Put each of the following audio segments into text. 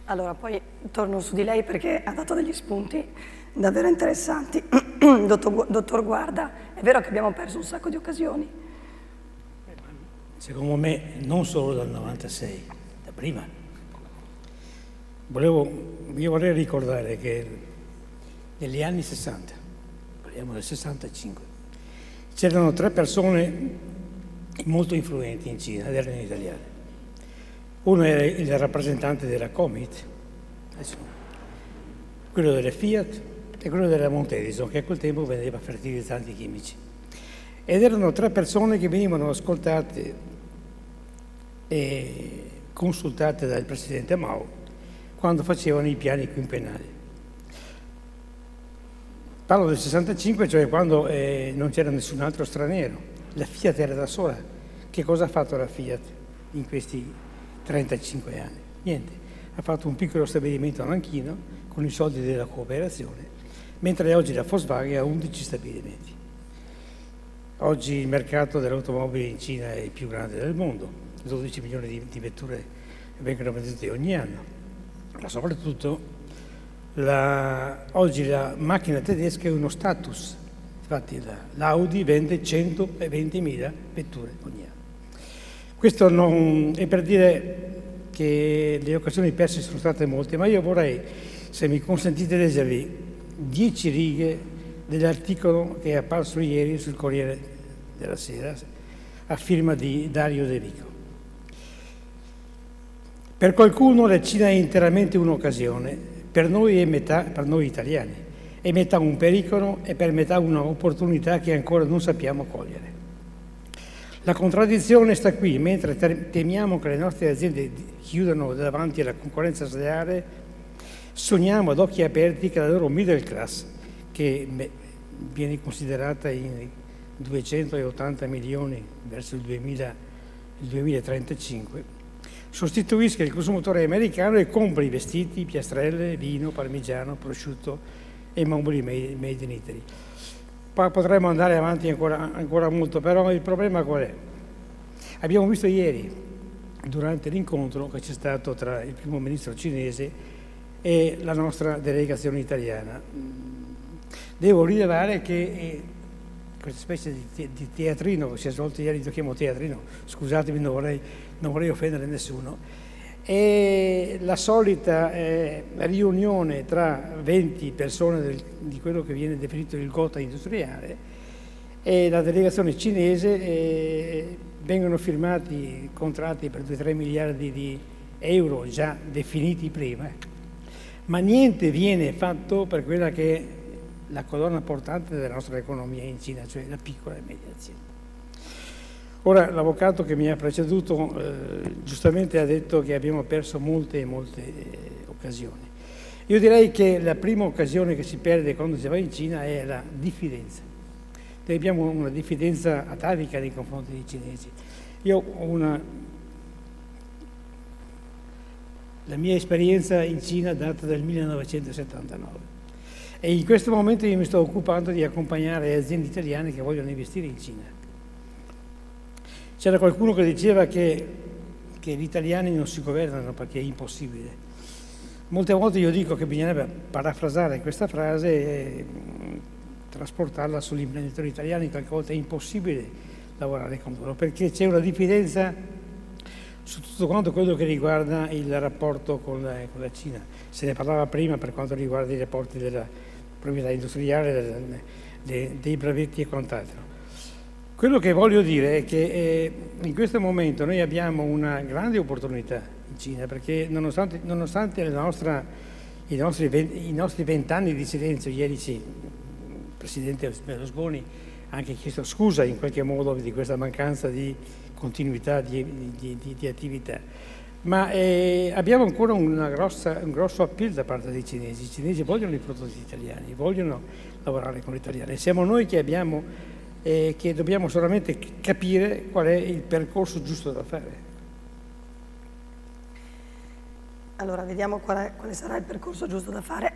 Allora, poi torno su di lei perché ha dato degli spunti davvero interessanti. Dottor Guarda, è vero che abbiamo perso un sacco di occasioni? Secondo me non solo dal 96, da prima. Io vorrei ricordare che negli anni 60, parliamo del 65, c'erano 3 persone molto influenti in Cina ed erano italiane. Uno era il rappresentante della Comet, quello delle Fiat e quello della Monte Edison, che a quel tempo vendeva fertilizzanti chimici. Ed erano 3 persone che venivano ascoltate e consultate dal presidente Mao quando facevano i piani quinquennali. Parlo del 65, cioè quando non c'era nessun altro straniero. La Fiat era da sola. Che cosa ha fatto la Fiat in questi 35 anni? Niente. Ha fatto un piccolo stabilimento a Nanchino con i soldi della cooperazione, mentre oggi la Volkswagen ha 11 stabilimenti. Oggi il mercato dell'automobile in Cina è il più grande del mondo, 12 milioni di vetture vengono vendute ogni anno, ma soprattutto oggi la macchina tedesca è uno status. Infatti l'Audi vende 120.000 vetture ogni anno. Questo è per dire che le occasioni perse sono state molte, ma io vorrei, se mi consentite, leggervi 10 righe dell'articolo che è apparso ieri sul Corriere della Sera a firma di Dario De Vico. Per qualcuno la Cina è interamente un'occasione, per noi italiani, è metà un pericolo e per metà un'opportunità che ancora non sappiamo cogliere. La contraddizione sta qui: mentre temiamo che le nostre aziende chiudano davanti alla concorrenza sleale, sogniamo ad occhi aperti che la loro middle class, che viene considerata in 280 milioni verso il 2035, sostituisca il consumatore americano e compri vestiti, piastrelle, vino, parmigiano, prosciutto e mobili made in Italy. Potremmo andare avanti ancora molto, però il problema qual è? Abbiamo visto ieri, durante l'incontro che c'è stato tra il primo ministro cinese e la nostra delegazione italiana, devo rilevare che questa specie di teatrino che si è svolto ieri, lo chiamo teatrino, scusatemi, non vorrei offendere nessuno, è la solita riunione tra 20 persone di quello che viene definito il Gotha industriale e la delegazione cinese. Vengono firmati contratti per 2-3 miliardi di euro già definiti prima, ma niente viene fatto per quella che è la colonna portante della nostra economia in Cina, cioè la piccola e media azienda. Ora, l'avvocato che mi ha preceduto giustamente ha detto che abbiamo perso molte occasioni. Io direi che la prima occasione che si perde quando si va in Cina è la diffidenza. Noi abbiamo una diffidenza atavica nei confronti dei cinesi. La mia esperienza in Cina data dal 1979 e in questo momento io mi sto occupando di accompagnare aziende italiane che vogliono investire in Cina. C'era qualcuno che diceva che gli italiani non si governano perché è impossibile. Molte volte io dico che bisognerebbe parafrasare questa frase e trasportarla sugli imprenditori italiani. Qualche volta è impossibile lavorare con loro perché c'è una diffidenza su tutto quanto quello che riguarda il rapporto con la Cina. Se ne parlava prima per quanto riguarda i rapporti della proprietà industriale, dei brevetti e quant'altro. Quello che voglio dire è che in questo momento noi abbiamo una grande opportunità in Cina perché nonostante i nostri 20 anni di silenzio, ieri il Presidente Berlusconi ha anche chiesto scusa in qualche modo di questa mancanza di continuità di attività, ma abbiamo ancora un grosso appeal da parte dei cinesi. I cinesi vogliono i prodotti italiani, vogliono lavorare con gli italiani. Siamo noi che dobbiamo solamente capire qual è il percorso giusto da fare. Allora, vediamo quale sarà il percorso giusto da fare,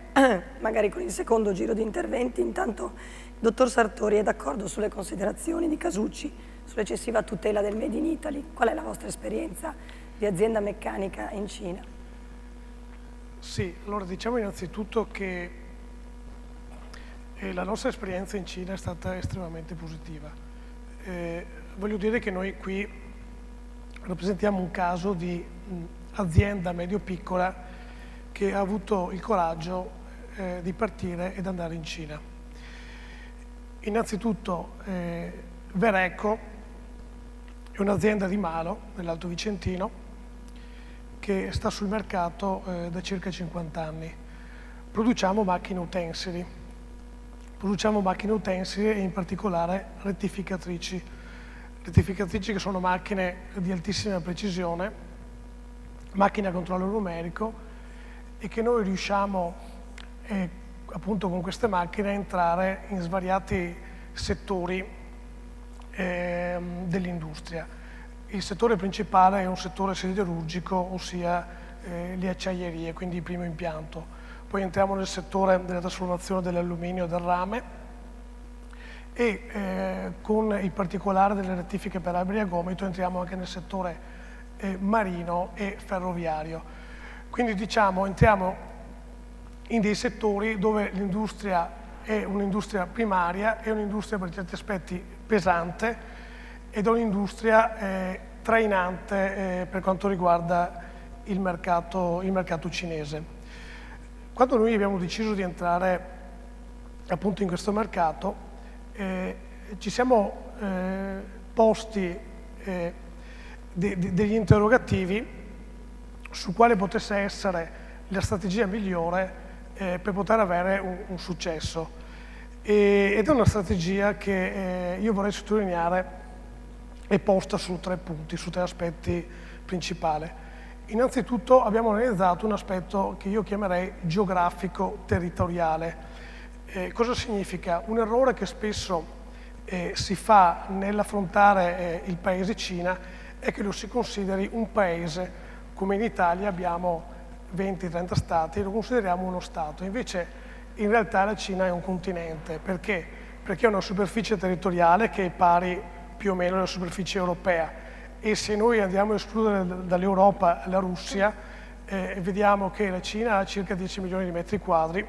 magari con il secondo giro di interventi. Intanto, dottor Sartori, è d'accordo sulle considerazioni di Casucci sull'eccessiva tutela del Made in Italy? Qual è la vostra esperienza di azienda meccanica in Cina? Sì, allora diciamo innanzitutto che la nostra esperienza in Cina è stata estremamente positiva. Voglio dire che noi qui rappresentiamo un caso di azienda medio-piccola che ha avuto il coraggio di partire ed andare in Cina. Innanzitutto Vereco è un'azienda di Malo, nell'Alto Vicentino, che sta sul mercato da circa 50 anni. Produciamo macchine utensili e in particolare rettificatrici che sono macchine di altissima precisione, macchine a controllo numerico, e che noi riusciamo appunto con queste macchine a entrare in svariati settori dell'industria. Il settore principale è un settore siderurgico, ossia le acciaierie, quindi il primo impianto. Poi entriamo nel settore della trasformazione dell'alluminio e del rame e con il particolare delle rettifiche per alberi a gomito entriamo anche nel settore marino e ferroviario. Quindi diciamo entriamo in dei settori dove l'industria è un'industria primaria, è un'industria per certi aspetti pesante ed è un'industria trainante per quanto riguarda il mercato cinese. Quando noi abbiamo deciso di entrare appunto in questo mercato, ci siamo posti degli interrogativi su quale potesse essere la strategia migliore per poter avere un successo. Ed è una strategia che io vorrei sottolineare è posta su 3 punti, su 3 aspetti principali. Innanzitutto abbiamo analizzato un aspetto che io chiamerei geografico-territoriale. Cosa significa? Un errore che spesso si fa nell'affrontare il paese Cina è che lo si consideri un paese, come in Italia abbiamo 20-30 stati, lo consideriamo uno stato. Invece in realtà la Cina è un continente. Perché? Perché ha una superficie territoriale che è pari più o meno alla superficie europea. E se noi andiamo a escludere dall'Europa la Russia, vediamo che la Cina ha circa 10 milioni di metri quadri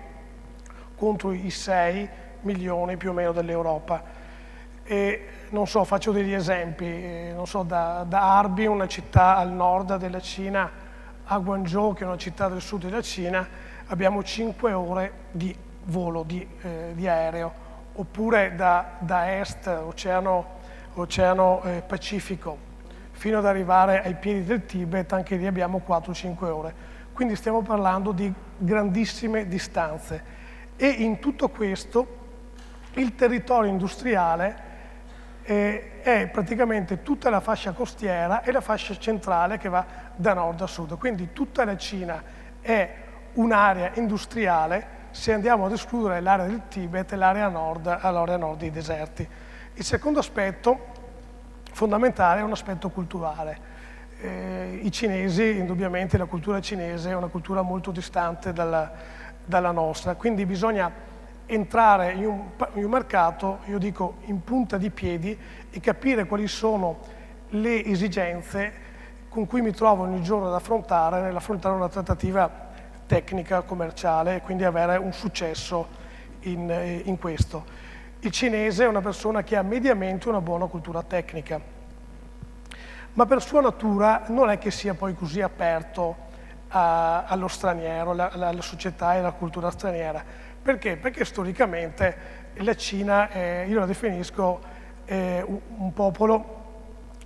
contro i 6 milioni più o meno dell'Europa. E non so, faccio degli esempi, non so, da Harbin, una città al nord della Cina, a Guangzhou, che è una città del sud della Cina, abbiamo 5 ore di volo di aereo, oppure da est, Oceano Pacifico, fino ad arrivare ai piedi del Tibet, anche lì abbiamo 4-5 ore. Quindi stiamo parlando di grandissime distanze. E in tutto questo il territorio industriale è praticamente tutta la fascia costiera e la fascia centrale che va da nord a sud. Quindi tutta la Cina è un'area industriale se andiamo ad escludere l'area del Tibet e l'area nord dei deserti. Il secondo aspetto fondamentale è un aspetto culturale. I cinesi, indubbiamente la cultura cinese è una cultura molto distante dalla nostra, quindi bisogna entrare in un mercato, io dico in punta di piedi, e capire quali sono le esigenze con cui mi trovo ogni giorno ad affrontare nell'affrontare una trattativa tecnica, commerciale, e quindi avere un successo in questo. Il cinese è una persona che ha mediamente una buona cultura tecnica, ma per sua natura non è che sia poi così aperto allo straniero, alla società e alla cultura straniera. Perché? Perché storicamente la Cina, io la definisco un popolo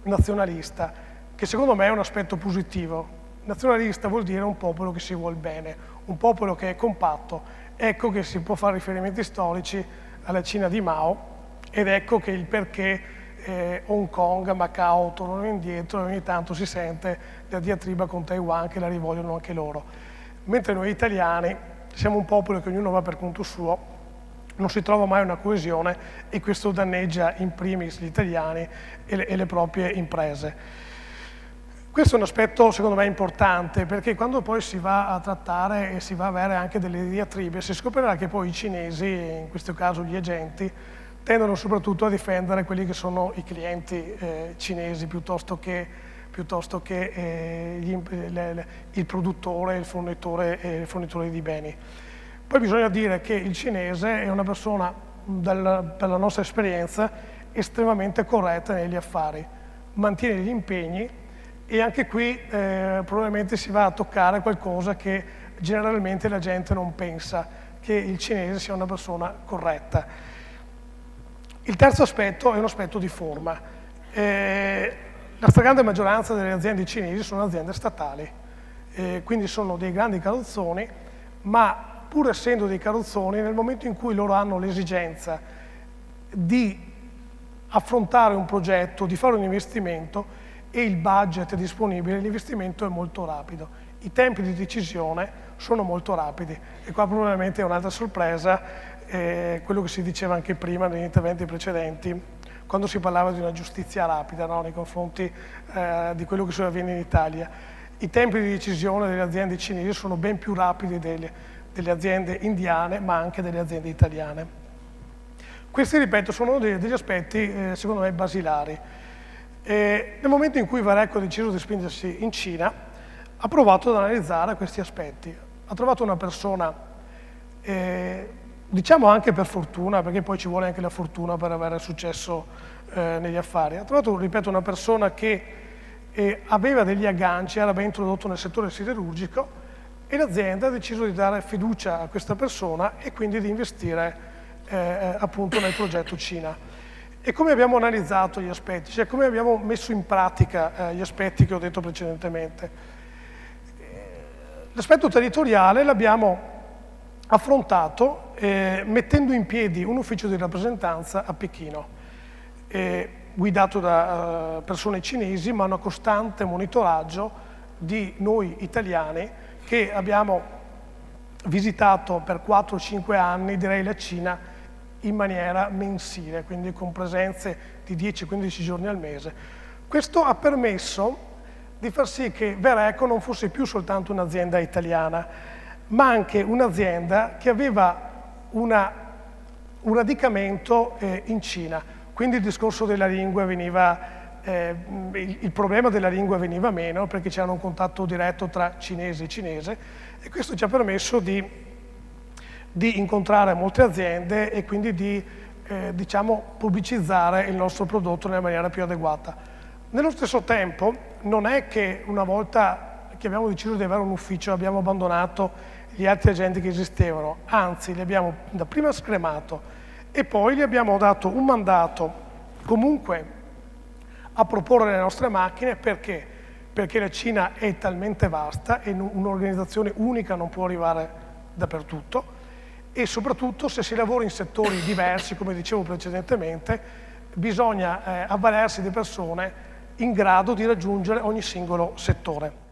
nazionalista, che secondo me è un aspetto positivo. Nazionalista vuol dire un popolo che si vuol bene, un popolo che è compatto. Ecco che si può fare riferimenti storici alla Cina di Mao, ed ecco che il perché Hong Kong, Macao tornano indietro e ogni tanto si sente la diatriba con Taiwan che la rivogliono anche loro. Mentre noi italiani siamo un popolo che ognuno va per conto suo, non si trova mai una coesione e questo danneggia in primis gli italiani e le proprie imprese. Questo è un aspetto secondo me importante, perché quando poi si va a trattare e si va a avere anche delle diatribe, si scoprirà che poi i cinesi, in questo caso gli agenti, tendono soprattutto a difendere quelli che sono i clienti cinesi piuttosto che piuttosto che il produttore, il fornitore di beni. Poi bisogna dire che il cinese è una persona, per la nostra esperienza, estremamente corretta negli affari, mantiene gli impegni e anche qui probabilmente si va a toccare qualcosa che generalmente la gente non pensa, che il cinese sia una persona corretta. Il terzo aspetto è un aspetto di forma. La stragrande maggioranza delle aziende cinesi sono aziende statali, quindi sono dei grandi carrozzoni, ma pur essendo dei carrozzoni, nel momento in cui loro hanno l'esigenza di affrontare un progetto, di fare un investimento e il budget è disponibile, l'investimento è molto rapido. I tempi di decisione sono molto rapidi e qua probabilmente è un'altra sorpresa, quello che si diceva anche prima negli interventi precedenti, quando si parlava di una giustizia rapida, no, nei confronti di quello che avviene in Italia. I tempi di decisione delle aziende cinesi sono ben più rapidi delle aziende indiane, ma anche delle aziende italiane. Questi, ripeto, sono degli aspetti, secondo me, basilari. Nel momento in cui Vereco ha deciso di spingersi in Cina, ha provato ad analizzare questi aspetti. Ha trovato una persona, diciamo anche per fortuna, perché poi ci vuole anche la fortuna per avere successo negli affari. Ha trovato, ripeto, una persona che aveva degli agganci, era ben introdotto nel settore siderurgico e l'azienda ha deciso di dare fiducia a questa persona e quindi di investire appunto nel progetto Cina. E come abbiamo analizzato gli aspetti, cioè come abbiamo messo in pratica gli aspetti che ho detto precedentemente? L'aspetto territoriale l'abbiamo affrontato mettendo in piedi un ufficio di rappresentanza a Pechino, guidato da persone cinesi, ma un costante monitoraggio di noi italiani che abbiamo visitato per 4-5 anni, direi, la Cina in maniera mensile, quindi con presenze di 10-15 giorni al mese. Questo ha permesso di far sì che Vereco non fosse più soltanto un'azienda italiana, ma anche un'azienda che aveva un radicamento in Cina. Quindi il discorso della lingua veniva, il problema della lingua veniva meno perché c'era un contatto diretto tra cinese e cinese e questo ci ha permesso di incontrare molte aziende e quindi di diciamo, pubblicizzare il nostro prodotto nella maniera più adeguata. Nello stesso tempo non è che una volta che abbiamo deciso di avere un ufficio abbiamo abbandonato gli altri agenti che esistevano, anzi li abbiamo dapprima scremato e poi gli abbiamo dato un mandato comunque a proporre le nostre macchine. Perché? Perché la Cina è talmente vasta e un'organizzazione unica non può arrivare dappertutto e soprattutto se si lavora in settori diversi, come dicevo precedentemente, bisogna avvalersi di persone in grado di raggiungere ogni singolo settore.